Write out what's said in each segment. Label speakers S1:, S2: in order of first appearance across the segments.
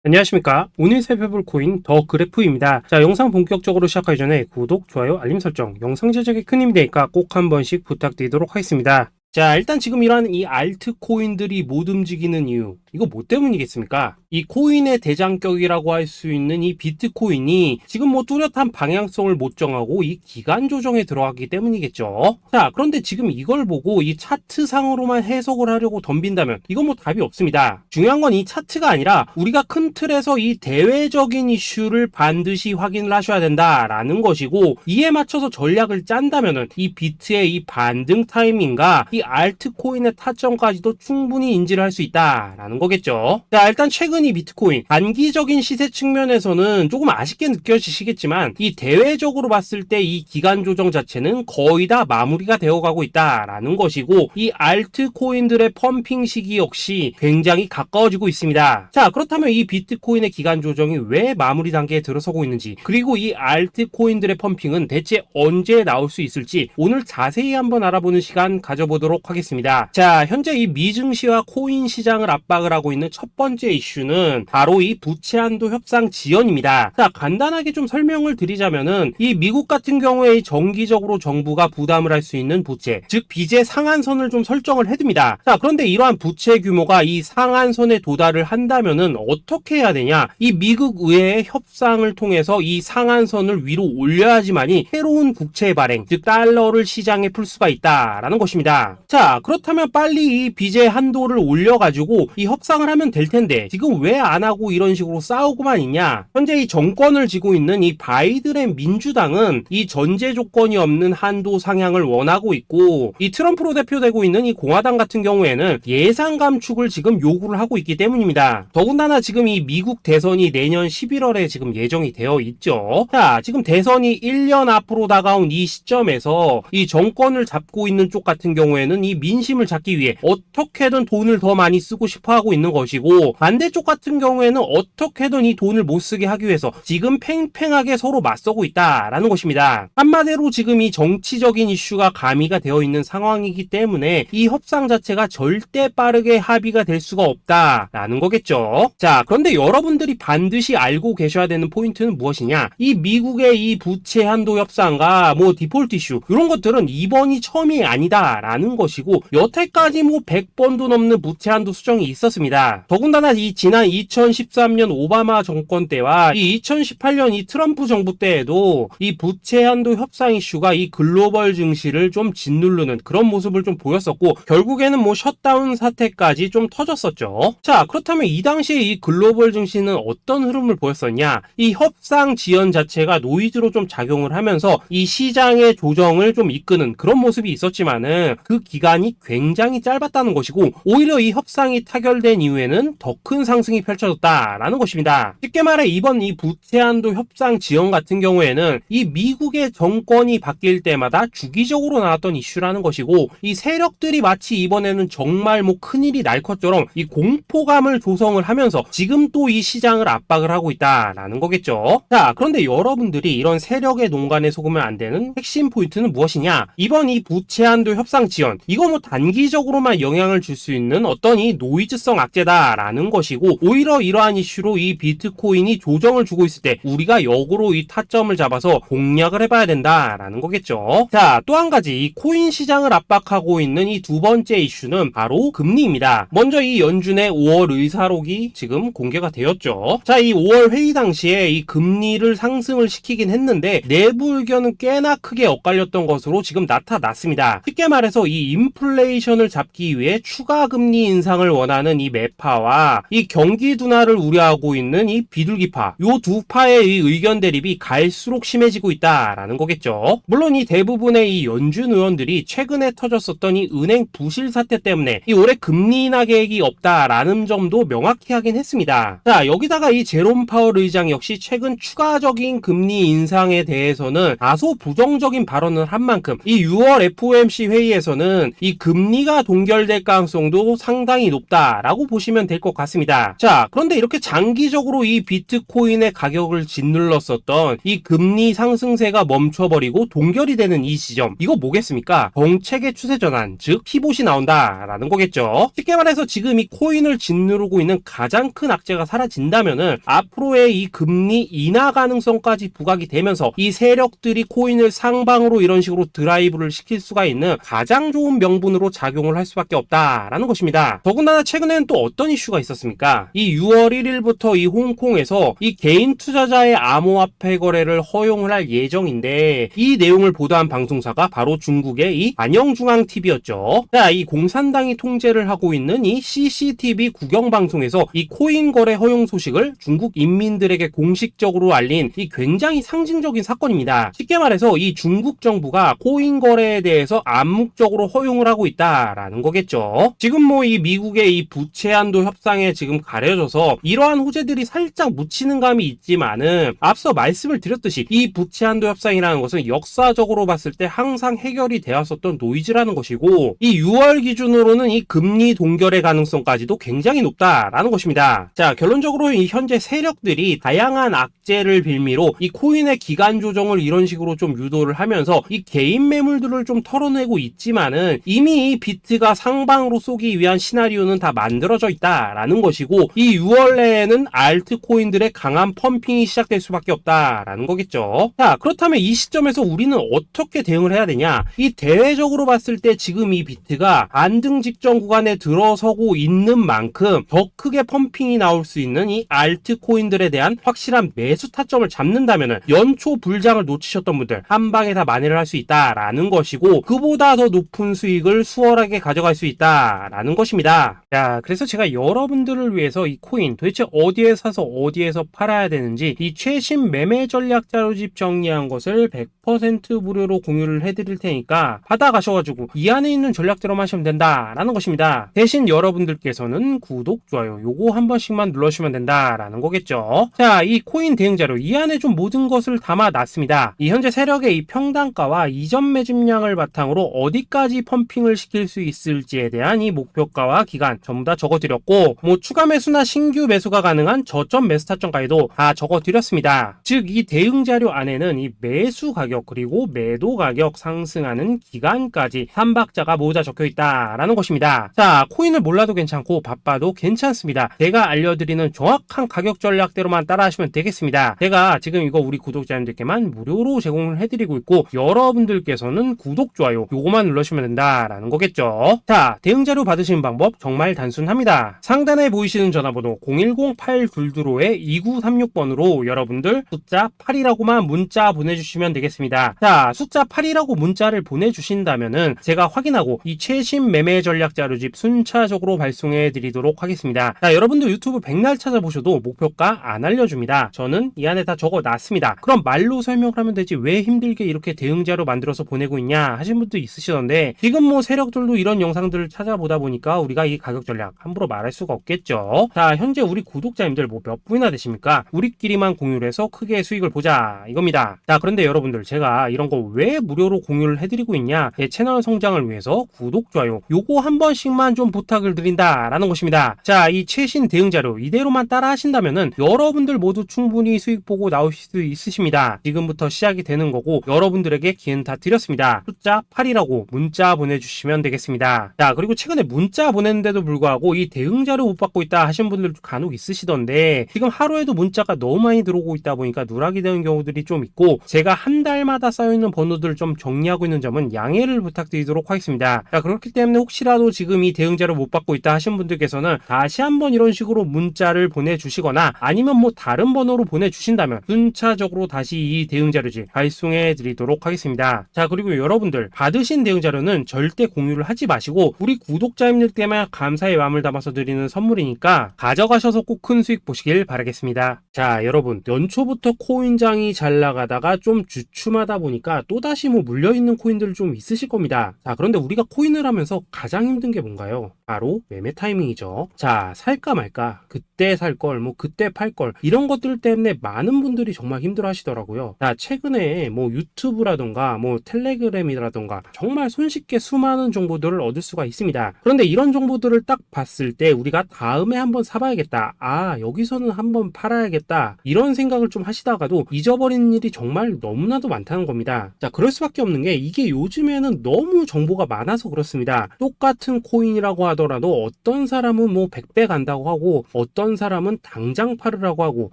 S1: 안녕하십니까. 오늘 살펴볼 코인 더 그래프입니다. 자, 영상 본격적으로 시작하기 전에 구독, 좋아요, 알림 설정, 영상 제작에 큰 힘이 되니까 꼭 한 번씩 부탁드리도록 하겠습니다. 자, 일단 지금 이러한 이 알트 코인들이 못 움직이는 이유, 이거 뭐 때문이겠습니까? 이 코인의 대장격이라고 할 수 있는 이 비트코인이 지금 뭐 뚜렷한 방향성을 못 정하고 이 기간 조정에 들어가기 때문이겠죠. 자, 그런데 지금 이걸 보고 이 차트상으로만 해석을 하려고 덤빈다면 이건 뭐 답이 없습니다. 중요한 건 이 차트가 아니라 우리가 큰 틀에서 이 대외적인 이슈를 반드시 확인을 하셔야 된다라는 것이고, 이에 맞춰서 전략을 짠다면은 이 비트의 이 반등 타이밍과 이 알트코인의 타점까지도 충분히 인지를 할 수 있다라는 거겠죠. 자, 일단 최근 이 비트코인 단기적인 시세 측면에서는 조금 아쉽게 느껴지시겠지만 이 대외적으로 봤을 때 이 기간 조정 자체는 거의 다 마무리가 되어가고 있다라는 것이고, 이 알트코인들의 펌핑 시기 역시 굉장히 가까워지고 있습니다. 자, 그렇다면 이 비트코인의 기간 조정이 왜 마무리 단계에 들어서고 있는지, 그리고 이 알트코인들의 펌핑은 대체 언제 나올 수 있을지 오늘 자세히 한번 알아보는 시간 가져보도록 하겠습니다. 자, 현재 이 미증시와 코인 시장을 압박을 하고 있는 첫 번째 이슈는 바로 이 부채 한도 협상 지연입니다. 자, 간단하게 좀 설명을 드리자면은 이 미국 같은 경우에 정기적으로 정부가 부담을 할 수 있는 부채, 즉 빚의 상한선을 좀 설정을 해둡니다. 자, 그런데 이러한 부채 규모가 이 상한선에 도달을 한다면은 어떻게 해야 되냐? 이 미국 의회의 협상을 통해서 이 상한선을 위로 올려야지만이 새로운 국채 발행, 즉 달러를 시장에 풀 수가 있다라는 것입니다. 자, 그렇다면 빨리 이 빚의 한도를 올려가지고 이 협상을 하면 될 텐데 지금 왜 안 하고 이런 식으로 싸우고만 있냐? 현재 이 정권을 쥐고 있는 이 바이든의 민주당은 이 전제 조건이 없는 한도 상향을 원하고 있고, 이 트럼프로 대표되고 있는 이 공화당 같은 경우에는 예산 감축을 지금 요구를 하고 있기 때문입니다. 더군다나 지금 이 미국 대선이 내년 11월에 지금 예정이 되어 있죠. 자, 지금 대선이 1년 앞으로 다가온 이 시점에서 이 정권을 잡고 있는 쪽 같은 경우에는 이 민심을 잡기 위해 어떻게든 돈을 더 많이 쓰고 싶어 하고 있는 것이고, 반대쪽 같은 경우에는 어떻게든 이 돈을 못 쓰게 하기 위해서 지금 팽팽하게 서로 맞서고 있다라는 것입니다. 한마디로 지금 이 정치적인 이슈가 가미가 되어 있는 상황이기 때문에 이 협상 자체가 절대 빠르게 합의가 될 수가 없다라는 거겠죠. 자, 그런데 여러분들이 반드시 알고 계셔야 되는 포인트는 무엇이냐? 이 미국의 이 부채 한도 협상과 뭐 디폴트 이슈, 이런 것들은 이번이 처음이 아니다라는 것이고, 여태까지 뭐 100번도 넘는 부채 한도 수정이 있었습니다. 더군다나 이 지난 2013년 오바마 정권 때와 이 2018년 이 트럼프 정부 때에도 이 부채 한도 협상 이슈가 이 글로벌 증시를 좀 짓누르는 그런 모습을 좀 보였었고, 결국에는 뭐 셧다운 사태까지 좀 터졌었죠. 자, 그렇다면 이 당시에 이 글로벌 증시는 어떤 흐름을 보였었냐? 이 협상 지연 자체가 노이즈로 좀 작용을 하면서 이 시장의 조정을 좀 이끄는 그런 모습이 있었지만은 그 기간이 굉장히 짧았다는 것이고, 오히려 이 협상이 타결된 이후에는 더 큰 상승이 펼쳐졌다라는 것입니다. 쉽게 말해 이번 이 부채 한도 협상 지연 같은 경우에는 이 미국의 정권이 바뀔 때마다 주기적으로 나왔던 이슈라는 것이고, 이 세력들이 마치 이번에는 정말 뭐 큰일이 날 것처럼 이 공포감을 조성을 하면서 지금 또 이 시장을 압박을 하고 있다라는 거겠죠. 자, 그런데 여러분들이 이런 세력의 농간에 속으면 안 되는 핵심 포인트는 무엇이냐? 이번 이 부채 한도 협상 지연, 이거 뭐 단기적으로만 영향을 줄 수 있는 어떤 이 노이즈성 악재다라는 것이고, 오히려 이러한 이슈로 이 비트코인이 조정을 주고 있을 때 우리가 역으로 이 타점을 잡아서 공략을 해봐야 된다라는 거겠죠. 자, 또 한 가지 이 코인 시장을 압박하고 있는 이 두 번째 이슈는 바로 금리입니다. 먼저 이 연준의 5월 의사록이 지금 공개가 되었죠. 자, 이 5월 회의 당시에 이 금리를 상승을 시키긴 했는데 내부 의견은 꽤나 크게 엇갈렸던 것으로 지금 나타났습니다. 쉽게 말해서 이 인플레이션을 잡기 위해 추가 금리 인상을 원하는 이 매파와 이 경기 둔화를 우려하고 있는 이 비둘기파, 요 두 파의 이 의견 대립이 갈수록 심해지고 있다라는 거겠죠. 물론 이 대부분의 이 연준 의원들이 최근에 터졌었던 이 은행 부실 사태 때문에 이 올해 금리 인하 계획이 없다라는 점도 명확히 하긴 했습니다. 자, 여기다가 이 제롬 파월 의장 역시 최근 추가적인 금리 인상에 대해서는 다소 부정적인 발언을 한 만큼 이 6월 FOMC 회의에서는 보다는 이 금리가 동결될 가능성도 상당히 높다라고 보시면 될 것 같습니다. 자, 그런데 이렇게 장기적으로 이 비트코인의 가격을 짓눌렀었던 이 금리 상승세가 멈춰버리고 동결이 되는 이 시점, 이거 뭐겠습니까? 정책의 추세 전환, 즉 피봇이 나온다라는 거겠죠. 쉽게 말해서 지금 이 코인을 짓누르고 있는 가장 큰 악재가 사라진다면은 앞으로의 이 금리 인하 가능성까지 부각이 되면서 이 세력들이 코인을 상방으로 이런 식으로 드라이브를 시킬 수가 있는 가장 좋은 명분으로 작용을 할 수밖에 없다라는 것입니다. 더군다나 최근에는 또 어떤 이슈가 있었습니까? 이 6월 1일부터 이 홍콩에서 이 개인 투자자의 암호화폐 거래를 허용을 할 예정인데, 이 내용을 보도한 방송사가 바로 중국의 이 안영중앙TV였죠. 자, 이 공산당이 통제를 하고 있는 이 CCTV 국영방송에서 이 코인 거래 허용 소식을 중국 인민들에게 공식적으로 알린 이 굉장히 상징적인 사건입니다. 쉽게 말해서 이 중국 정부가 코인 거래에 대해서 암묵적으로 허용을 하고 있다라는 거겠죠. 지금 뭐 이 미국의 이 부채 한도 협상에 지금 가려져서 이러한 호재들이 살짝 묻히는 감이 있지만은, 앞서 말씀을 드렸듯이 이 부채 한도 협상이라는 것은 역사적으로 봤을 때 항상 해결이 되었었던 노이즈라는 것이고, 이 6월 기준으로는 이 금리 동결의 가능성까지도 굉장히 높다라는 것입니다. 자, 결론적으로 이 현재 세력들이 다양한 악재를 빌미로 이 코인의 기간 조정을 이런 식으로 좀 유도를 하면서 이 개인 매물들을 좀 털어내고 있지만은, 이미 이 비트가 상방으로 쏘기 위한 시나리오는 다 만들어져 있다라는 것이고, 이 6월 내에는 알트코인들의 강한 펌핑이 시작될 수밖에 없다라는 거겠죠. 자, 그렇다면 이 시점에서 우리는 어떻게 대응을 해야 되냐? 이 대외적으로 봤을 때 지금 이 비트가 안등 직전 구간에 들어서고 있는 만큼 더 크게 펌핑이 나올 수 있는 이 알트코인들에 대한 확실한 매수 타점을 잡는다면은 연초 불장을 놓치셨던 분들 한 방에 다 만회를 할 수 있다라는 것이고, 그보다 더 높은 수익을 수월하게 가져갈 수 있다라는 것입니다. 자, 그래서 제가 여러분들을 위해서 이 코인 도대체 어디에 사서 어디에서 팔아야 되는지 이 최신 매매 전략 자료집 정리한 것을 100% 무료로 공유를 해드릴 테니까 받아가셔가지고 이 안에 있는 전략대로만 하시면 된다라는 것입니다. 대신 여러분들께서는 구독, 좋아요 요거 한 번씩만 눌러주시면 된다라는 거겠죠. 자, 이 코인 대응 자료 이 안에 좀 모든 것을 담아놨습니다. 이 현재 세력의 이 평단가와 이전 매집량을 바탕으로 어디까지 펌핑을 시킬 수 있을지에 대한 이 목표가와 기간 전부 다 적어드렸고, 뭐 추가 매수나 신규 매수가 가능한 저점 매수 타점까지도 다 적어드렸습니다. 즉 이 대응 자료 안에는 이 매수 가격 그리고 매도 가격 상승하는 기간까지 3박자가 모두 다 적혀있다라는 것입니다. 자, 코인을 몰라도 괜찮고 바빠도 괜찮습니다. 제가 알려드리는 정확한 가격 전략대로만 따라하시면 되겠습니다. 제가 지금 이거 우리 구독자님들께만 무료로 제공을 해드리고 있고, 여러분들께서는 구독, 좋아요 요거만 눌러주시면 된다라는 거겠죠. 자, 대응 자료 받으시는 방법 정말 단순합니다. 상단에 보이시는 전화번호 010-822-2936번으로 여러분들 숫자 8이라고만 문자 보내주시면 되겠습니다. 자, 숫자 8이라고 문자를 보내주신다면은 제가 확인하고 이 최신 매매 전략 자료집 순차적으로 발송해 드리도록 하겠습니다. 자, 여러분들 유튜브 백날 찾아보셔도 목표가 안 알려줍니다. 저는 이 안에 다 적어놨습니다. 그럼 말로 설명을 하면 되지 왜 힘들게 이렇게 대응 자료 만들어서 보내고 있냐 하신 분도 있으시던데, 지금 뭐 세력들도 이런 영상들을 찾아보다 보니까 우리가 이 가격 전략 함부로 말할 수가 없겠죠. 자, 현재 우리 구독자님들 뭐 몇 분이나 되십니까? 우리끼리만 공유를 해서 크게 수익을 보자 이겁니다. 자, 그런데 여러분들 제가 이런 거 왜 무료로 공유를 해드리고 있냐? 제 채널 성장을 위해서 구독, 좋아요 요거 한 번씩만 좀 부탁을 드린다라는 것입니다. 자, 이 최신 대응 자료 이대로만 따라 하신다면은 여러분들 모두 충분히 수익 보고 나오실 수 있으십니다. 지금부터 시작이 되는 거고, 여러분들에게 기회는 다 드렸습니다. 숫자 8이라고 문자 보내주시면 되겠습니다. 자, 그리고 최근에 문자 보냈는데도 불구하고 이 대응 자료 못 받고 있다 하신 분들도 간혹 있으시던데, 지금 하루에도 문자가 너무 많이 들어오고 있다 보니까 누락이 되는 경우들이 좀 있고, 제가 한 달마다 쌓여있는 번호들을 좀 정리하고 있는 점은 양해를 부탁드리도록 하겠습니다. 자, 그렇기 때문에 혹시라도 지금 이 대응 자료 못 받고 있다 하신 분들께서는 다시 한번 이런 식으로 문자를 보내주시거나 아니면 뭐 다른 번호로 보내주신다면 순차적으로 다시 이 대응 자료집 발송해 드리도록 하겠습니다. 자, 그리고 여러분들 받으신 대응 자료는 절대 공유를 하지 마시고 우리 구독자님들께만 감사의 마음을 담아서 드리는 선물이니까 가져가셔서 꼭 큰 수익 보시길 바라겠습니다. 자, 여러분 연초부터 코인장이 잘 나가다가 좀 주춤하다 보니까 또다시 뭐 물려있는 코인들 좀 있으실 겁니다. 자, 그런데 우리가 코인을 하면서 가장 힘든 게 뭔가요? 바로 매매 타이밍이죠. 자, 살까 말까, 그때 살 걸, 뭐 그때 팔 걸, 이런 것들 때문에 많은 분들이 정말 힘들어 하시더라고요. 자, 최근에 뭐 유튜브라던가 뭐 텔레그램이라던가 정말 손쉽게 쉽게 수많은 정보들을 얻을 수가 있습니다. 그런데 이런 정보들을 딱 봤을 때 우리가 다음에 한번 사봐야겠다, 여기서는 한번 팔아야겠다, 이런 생각을 좀 하시다가도 잊어버리는 일이 정말 너무나도 많다는 겁니다. 자, 그럴 수밖에 없는 게 이게 요즘에는 너무 정보가 많아서 그렇습니다. 똑같은 코인이라고 하더라도 어떤 사람은 뭐 100배 간다고 하고 어떤 사람은 당장 팔으라고 하고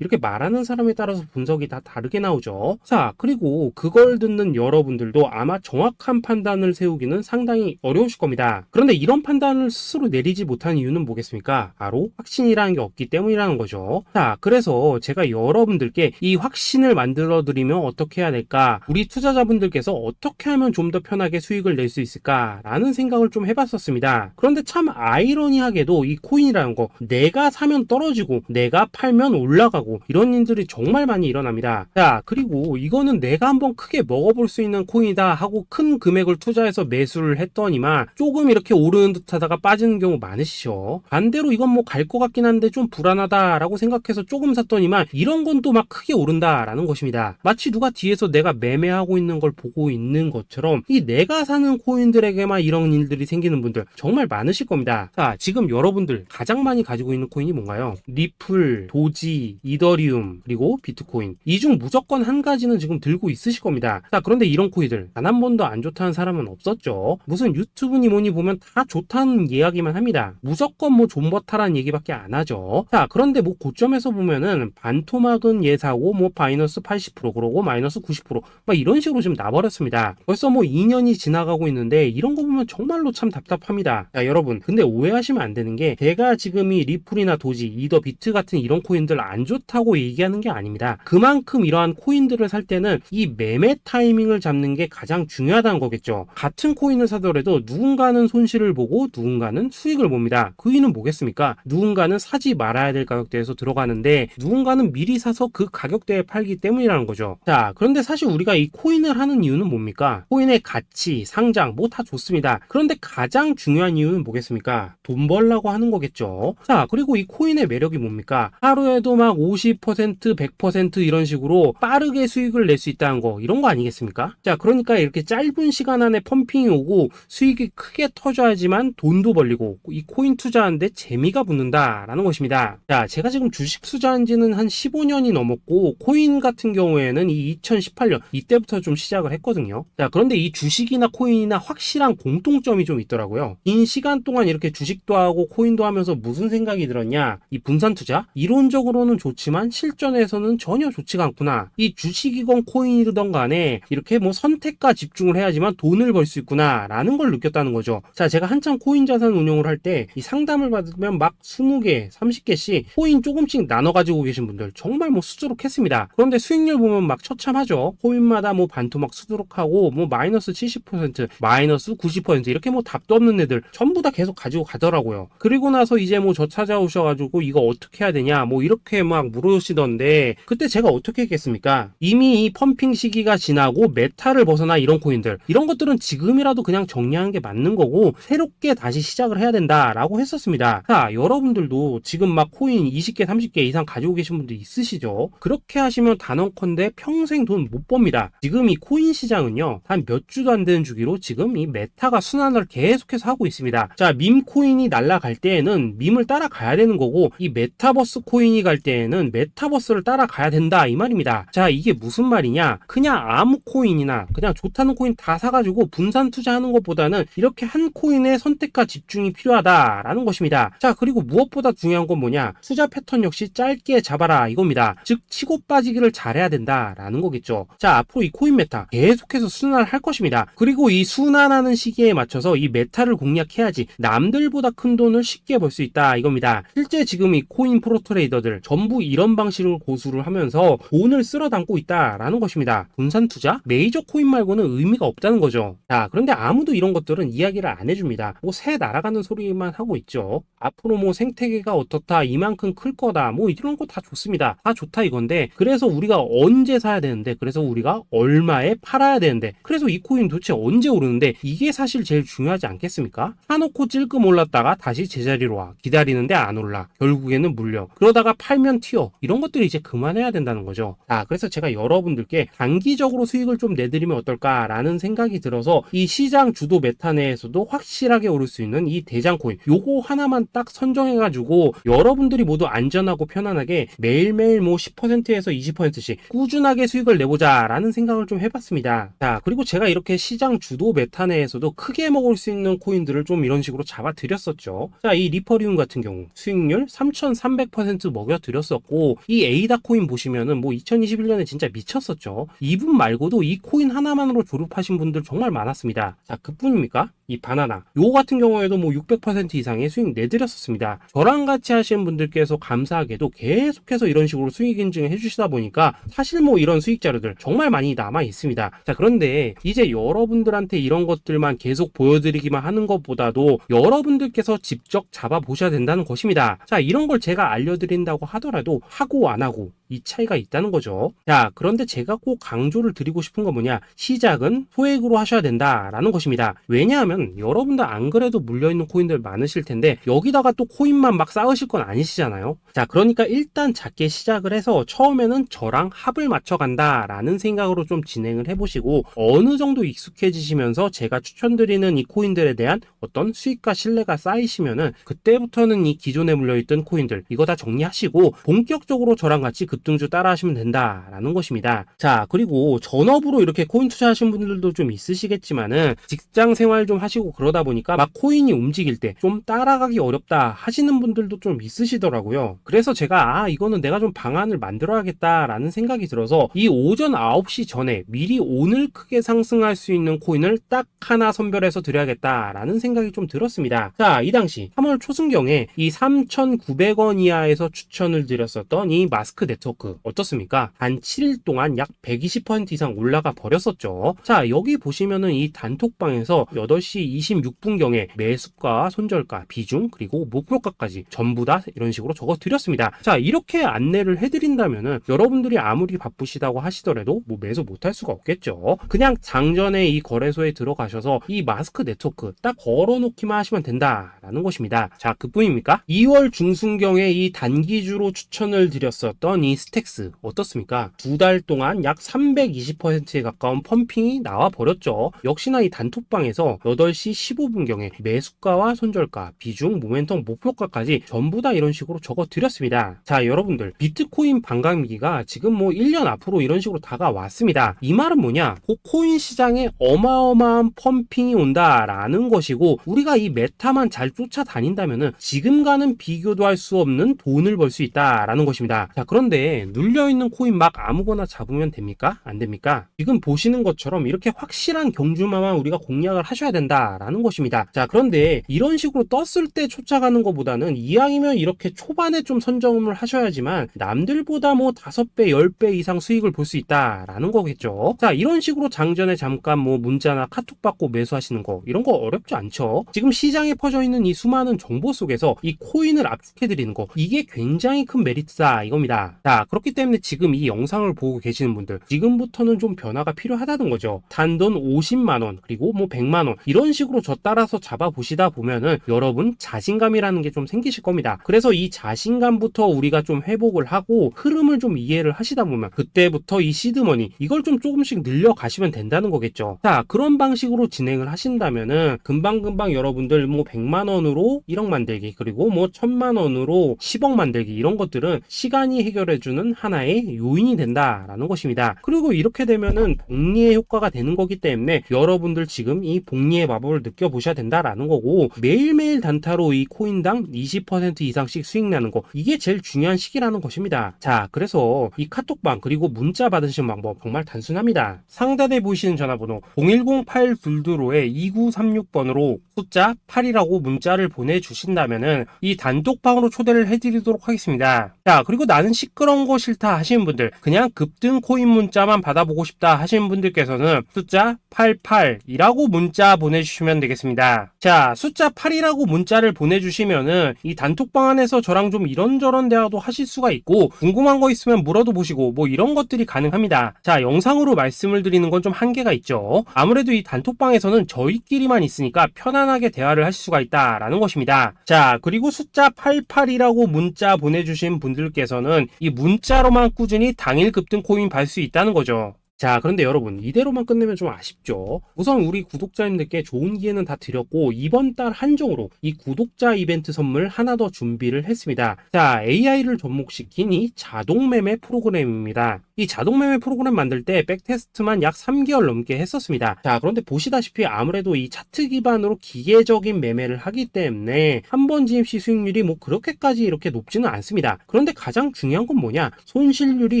S1: 이렇게 말하는 사람에 따라서 분석이 다 다르게 나오죠. 자, 그리고 그걸 듣는 여러분들도 아마 정확한 판단을 세우기는 상당히 어려우실 겁니다. 그런데 이런 판단을 스스로 내리지 못한 이유는 뭐겠습니까? 바로 확신이라는 게 없기 때문이라는 거죠. 자, 그래서 제가 여러분들께 이 확신을 만들어 드리면 어떻게 해야 될까? 우리 투자자분들께서 어떻게 하면 좀 더 편하게 수익을 낼 수 있을까라는 생각을 좀 해봤었습니다. 그런데 참 아이러니하게도 이 코인이라는 거, 내가 사면 떨어지고 내가 팔면 올라가고 이런 일들이 정말 많이 일어납니다. 자, 그리고 이거는 내가 한번 크게 먹어볼 수 있는 코인이다 하고 큰 금액을 투자해서 매수를 했더니만 조금 이렇게 오르는 듯 하다가 빠지는 경우 많으시죠. 반대로 이건 뭐 갈 것 같긴 한데 좀 불안하다라고 생각해서 조금 샀더니만 이런 건 또 막 크게 오른다라는 것입니다. 마치 누가 뒤에서 내가 매매하고 있는 걸 보고 있는 것처럼 이 내가 사는 코인들에게만 이런 일들이 생기는 분들 정말 많으실 겁니다. 자, 지금 여러분들 가장 많이 가지고 있는 코인이 뭔가요? 리플, 도지, 이더리움, 그리고 비트코인. 이 중 무조건 한 가지는 지금 들고 있으실 겁니다. 자, 그런데 이런 코인들 단 한 번도 안 좋다는 사람은 없었죠. 무슨 유튜브니 뭐니 보면 다 좋다는 이야기만 합니다. 무조건 뭐 존버타라는 얘기밖에 안 하죠. 자, 그런데 뭐 고점에서 보면은 반토막은 예사고 뭐 마이너스 80% 그러고 마이너스 90%막 이런 식으로 지금 나버렸습니다. 벌써 뭐 2년이 지나가고 있는데 이런 거 보면 정말로 참 답답합니다. 자, 여러분, 근데 오해하시면 안 되는 게 제가 지금 이 리플이나 도지, 이더, 비트 같은 이런 코인들 안 좋다고 얘기하는 게 아닙니다. 그만큼 이러한 코인들을 살 때는 이 매매 타이밍을 잡는 게 가장 중요하다는 거겠죠. 같은 코인을 사더라도 누군가는 손실을 보고 누군가는 수익을 봅니다. 그 이유는 뭐겠습니까? 누군가는 사지 말아야 될 가격대에서 들어가는데 누군가는 미리 사서 그 가격대에 팔기 때문이라는 거죠. 자, 그런데 사실 우리가 이 코인을 하는 이유는 뭡니까? 코인의 가치, 상장 뭐 다 좋습니다. 그런데 가장 중요한 이유는 뭐겠습니까? 돈 벌라고 하는 거겠죠. 자, 그리고 이 코인의 매력이 뭡니까? 하루에도 막 50%, 100% 이런 식으로 빠르게 수익을 낼 수 있다는 거, 이런 거 아니겠습니까? 자, 그러니까 이렇게 짧은 시간 안에 펌핑이 오고 수익이 크게 터져야지만 돈도 벌리고 이 코인 투자하는데 재미가 붙는다라는 것입니다. 자, 제가 지금 주식 투자한 지는 한 15년이 넘었고 코인 같은 경우에는 이 2018년 이때부터 좀 시작을 했거든요. 자, 그런데 이 주식이나 코인이나 확실한 공통점이 좀 있더라고요. 긴 시간 동안 이렇게 주식도 하고 코인도 하면서 무슨 생각이 들었냐? 이 분산 투자? 이론적으로는 좋지만 실전에서는 전혀 좋지가 않구나. 이 주식이건 코인이든 간에 이렇게 뭐 선택과 집중을 해야지만 돈을 벌 수 있구나 라는 걸 느꼈다는 거죠. 자, 제가 한참 코인 자산 운용을 할 때 이 상담을 받으면 막 20개, 30개씩 코인 조금씩 나눠 가지고 계신 분들 정말 뭐 수두룩했습니다. 그런데 수익률 보면 막 처참하죠. 코인마다 뭐 반토막 수두룩하고 뭐 마이너스 70%, 마이너스 90% 이렇게 뭐 답도 없는 애들 전부 다 계속 가지고 가더라고요. 그리고 나서 이제 뭐 저 찾아오셔가지고 이거 어떻게 해야 되냐 뭐 이렇게 막 물으시던데 그때 제가 어떻게 했겠습니까? 이미 이 펌핑 시기가 지나고 메타를 벗어나 이런 코인들, 이런 것들은 지금이라도 그냥 정리하는 게 맞는 거고 새롭게 다시 시작을 해야 된다라고 했었습니다. 자, 여러분들도 지금 막 코인 20개, 30개 이상 가지고 계신 분들 있으시죠? 그렇게 하시면 단언컨대 평생 돈 못 법니다. 지금 이 코인 시장은요, 한 몇 주도 안 되는 주기로 지금 이 메타가 순환을 계속해서 하고 있습니다. 자, 밈 코인이 날아갈 때에는 밈을 따라가야 되는 거고 이 메타버스 코인이 갈 때에는 메타버스를 따라가야 된다 이 말입니다. 자, 이게 무슨 말이냐? 그냥 아무 코인이나 그냥 좋다는 코인 다 사가지고 분산 투자하는 것보다는 이렇게 한 코인에 선택과 집중이 필요하다라는 것입니다. 자, 그리고 무엇보다 중요한 건 뭐냐? 투자 패턴 역시 짧게 잡아라 이겁니다. 즉 치고 빠지기를 잘해야 된다라는 거겠죠. 자, 앞으로 이 코인 메타 계속해서 순환을 할 것입니다. 그리고 이 순환하는 시기에 맞춰서 이 메타를 공략해야지 남들보다 큰 돈을 쉽게 벌 수 있다 이겁니다. 실제 지금 이 코인 프로 트레이더들 전부 이런 방식으로 고수를 하면서 돈을 쓸어 담고 있다라는 것입니다. 분산 투자? 메이저 코인 말고는 의미가 없다는 거죠. 자, 그런데 아무도 이런 것들은 이야기를 안 해줍니다. 뭐 새 날아가는 소리만 하고 있죠. 앞으로 뭐 생태계가 어떻다, 이만큼 클 거다, 뭐 이런 거 다 좋습니다. 다 좋다 이건데 그래서 우리가 언제 사야 되는데, 그래서 우리가 얼마에 팔아야 되는데, 그래서 이 코인 도대체 언제 오르는데, 이게 사실 제일 중요하지 않겠습니까? 사놓고 찔끔 올랐다가 다시 제자리로 와, 기다리는데 안 올라, 결국에는 물려, 그러다가 팔면 튀어, 이런 것들이 이제 그만해야 된다는 거죠. 그래서 제가 여러분들께 단기적으로 수익을 좀 내드리면 어떨까라는 생각이 들어서 이 시장 주도 메타 내에서도 확실하게 오를 수 있는 이 대장 코인, 요거 하나만 딱 선정해가지고 여러분들이 모두 안전하고 편안하게 매일매일 뭐 10%에서 20%씩 꾸준하게 수익을 내보자 라는 생각을 좀 해봤습니다. 자, 그리고 제가 이렇게 시장 주도 메타 내에서도 크게 먹을 수 있는 코인들을 좀 이런 식으로 잡아드렸었죠. 자, 이 리퍼리움 같은 경우 수익률 3300% 먹여드렸었고, 이 에이다 코인 보시면은 뭐 2021년에 진짜 미쳤었죠. 이분 말고도 이 코인 하나만으로 졸업하신 분들 정말 많았습니다. 자, 그뿐입니까? 이 바나나 요 같은 경우에도 뭐 600% 이상의 수익 내드렸었습니다. 저랑 같이 하시는 분들께서 감사하게도 계속해서 이런 식으로 수익 인증을 해주시다 보니까 사실 뭐 이런 수익 자료들 정말 많이 남아 있습니다. 자, 그런데 이제 여러분들한테 이런 것들만 계속 보여드리기만 하는 것보다도 여러분들께서 직접 잡아 보셔야 된다는 것입니다. 자, 이런 걸 제가 알려드린다고 하더라도 하고 안 하고 이 차이가 있다는 거죠. 자, 그런데 제가 꼭 강조를 드리고 싶은 건 뭐냐, 시작은 소액으로 하셔야 된다라는 것입니다. 왜냐하면 여러분들 안 그래도 물려있는 코인들 많으실 텐데 여기다가 또 코인만 막 쌓으실 건 아니시잖아요. 자, 그러니까 일단 작게 시작을 해서 처음에는 저랑 합을 맞춰간다 라는 생각으로 좀 진행을 해보시고, 어느 정도 익숙해지시면서 제가 추천드리는 이 코인들에 대한 어떤 수익과 신뢰가 쌓이시면은 그때부터는 이 기존에 물려있던 코인들 이거 다 정리하시고 본격적으로 저랑 같이 급등주 따라 하시면 된다라는 것입니다. 자, 그리고 전업으로 이렇게 코인 투자하신 분들도 좀 있으시겠지만은 직장 생활 좀 하시고 그러다 보니까 막 코인이 움직일 때 좀 따라가기 어렵다 하시는 분들도 좀 있으시더라고요. 그래서 제가 이거는 내가 좀 방안을 만들어야겠다라는 생각이 들어서 이 오전 9시 전에 미리 오늘 크게 상승할 수 있는 코인을 딱 하나 선별해서 드려야겠다라는 생각이 좀 들었습니다. 자, 이 당시 3월 초순경에 이 3,900원 이하에서 추천을 드렸었던 이 마스크 네트워크 어떻습니까? 단 7일 동안 약 120% 이상 올라가 버렸었죠. 자, 여기 보시면은 이 단톡방에서 8시 26분경에 매수가, 손절가, 비중, 그리고 목표가까지 전부 다 이런 식으로 적어 드렸습니다. 자, 이렇게 안내를 해드린다면은 여러분들이 아무리 바쁘시다고 하시더라도 뭐 매수 못할 수가 없겠죠. 그냥 장전에 이 거래소에 들어가셔서 이 마스크 네트워크 딱 걸어놓기만 하시면 된다라는 것입니다. 자, 그뿐입니까? 2월 중순경에 이 단기주로 추천을 드렸었던 이 스택스 어떻습니까? 2달 동안 약 320%에 가까운 펌핑이 나와 버렸죠. 역시나 이 단톡방에서 8시 15분경에 매수가와 손절가, 비중, 모멘텀, 목표가까지 전부 다 이런 식으로 적어 드렸습니다. 자, 여러분들 비트코인 반감기가 지금 뭐 1년 앞으로 이런 식으로 다가왔습니다. 이 말은 뭐냐? 코인 시장에 어마어마한 펌핑이 온다라는 것이고, 우리가 이 메타만 잘 쫓아다닌다면은 지금과는 비교도 할 수 없는 돈을 벌 수 있다라는 것입니다. 자, 그런데 눌려있는 코인 막 아무거나 잡으면 됩니까? 안 됩니까? 지금 보시는 것처럼 이렇게 확실한 경주마만 우리가 공략을 하셔야 된다라는 것입니다. 자, 그런데 이런 식으로 떴을 때 쫓아가는 것보다는 이왕이면 이렇게 초반에 좀 선점을 하셔야지만 남들보다 뭐 5배, 10배 이상 수익을 볼 수 있다라는 거겠죠. 자, 이런 식으로 장전에 잠깐 뭐 문자나 카톡 받고 매수하시는 거 이런 거 어렵지 않죠. 지금 시장에 퍼져 있는 이 수많은 정보 속에서 이 코인을 압축해드리는 거, 이게 굉장히 큰 메리트다 이겁니다. 자, 그렇기 때문에 지금 이 영상을 보고 계시는 분들 지금부터는 좀 변화가 필요하다는 거죠. 단돈 50만원 그리고 뭐 100만원 이런 식으로 저 따라서 잡아보시다 보면은 여러분 자신감이라는 게 좀 생기실 겁니다. 그래서 이 자신감부터 우리가 좀 회복을 하고 흐름을 좀 이해를 하시다 보면 그때부터 이 시드머니 이걸 좀 조금씩 늘려가시면 된다는 거겠죠. 자, 그런 방식으로 진행을 하신다면은 금방금방 여러분들 뭐 100만원으로 1억 만들기 그리고 뭐 1000만원으로 10억 만들기 이런 것들은 시간이 해결해주는 하나의 요인이 된다라는 것입니다. 그리고 이렇게 되면은 복리의 효과가 되는 거기 때문에 여러분들 지금 이 복리의 마법을 느껴보셔야 된다라는 거고, 매일매일 단타로 이 코인당 20% 이상씩 수익 나는 거, 이게 제일 중요한 시기라는 것입니다. 자, 그래서 이 카톡방 그리고 문자 받으시는 방법 정말 단순합니다. 상단에 보이시는 전화번호 010-822-2936번으로 숫자 8이라고 문자를 보내주신다면은 이 단톡방으로 초대를 해드리도록 하겠습니다. 자, 그리고 나는 시끄러운 거 싫다 하시는 분들, 그냥 급등 코인 문자만 받아보고 싶다 하시는 분들께서는 숫자 88이라고 문자 보내주시면 되겠습니다. 자, 숫자 8이라고 문자를 보내주시면은 이 단톡방 안에서 저랑 좀 이런저런 대화도 하실 수가 있고, 궁금한 거 있으면 물어도 보시고 뭐 이런 것들이 가능합니다. 자, 영상으로 말씀을 드리는 건 좀 한계가 있죠. 아무래도 이 단톡방에서는 저희끼리만 있으니까 편안하게 대화를 하실 수가 있다라는 것입니다. 자, 그리고 숫자 88이라고 문자 보내주신 분들께서는 이 문자로만 꾸준히 당일 급등 코인 받을 수 있다는 거죠. 자, 그런데 여러분, 이대로만 끝내면 좀 아쉽죠? 우선 우리 구독자님들께 좋은 기회는 다 드렸고, 이번 달 한정으로 이 구독자 이벤트 선물 하나 더 준비를 했습니다. 자, AI를 접목시킨 이 자동 매매 프로그램입니다. 이 자동 매매 프로그램 만들 때 백테스트만 약 3개월 넘게 했었습니다. 자, 그런데 보시다시피 아무래도 이 차트 기반으로 기계적인 매매를 하기 때문에 한 번 진입 시 수익률이 뭐 그렇게까지 이렇게 높지는 않습니다. 그런데 가장 중요한 건 뭐냐? 손실률이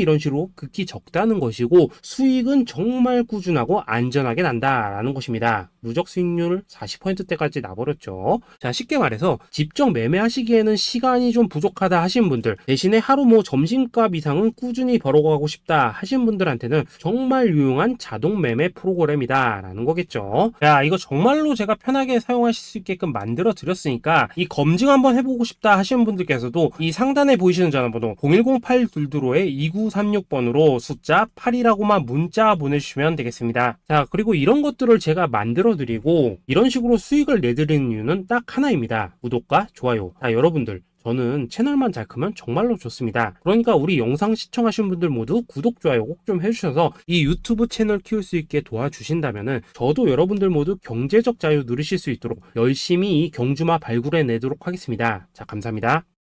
S1: 이런 식으로 극히 적다는 것이고, 수익은 정말 꾸준하고 안전하게 난다라는 것입니다. 누적 수익률 40%대까지 나버렸죠. 자, 쉽게 말해서 직접 매매하시기에는 시간이 좀 부족하다 하시는 분들, 대신에 하루 뭐 점심값 이상은 꾸준히 벌어가고 싶다 하시는 분들한테는 정말 유용한 자동 매매 프로그램이다라는 거겠죠. 자, 이거 정말로 제가 편하게 사용하실 수 있게끔 만들어 드렸으니까 이 검증 한번 해보고 싶다 하시는 분들께서도 이 상단에 보이시는 전화번호 010-822-2936번으로 숫자 8이라고만 문자 보내주시면 되겠습니다. 자, 그리고 이런 것들을 제가 만들어 드리고 이런 식으로 수익을 내드리는 이유는 딱 하나입니다. 구독과 좋아요. 자, 여러분들, 저는 채널만 잘 크면 정말로 좋습니다. 그러니까 우리 영상 시청하신 분들 모두 구독, 좋아요 꼭 좀 해주셔서 이 유튜브 채널 키울 수 있게 도와주신다면은 저도 여러분들 모두 경제적 자유 누리실 수 있도록 열심히 이 경주마 발굴해 내도록 하겠습니다. 자, 감사합니다.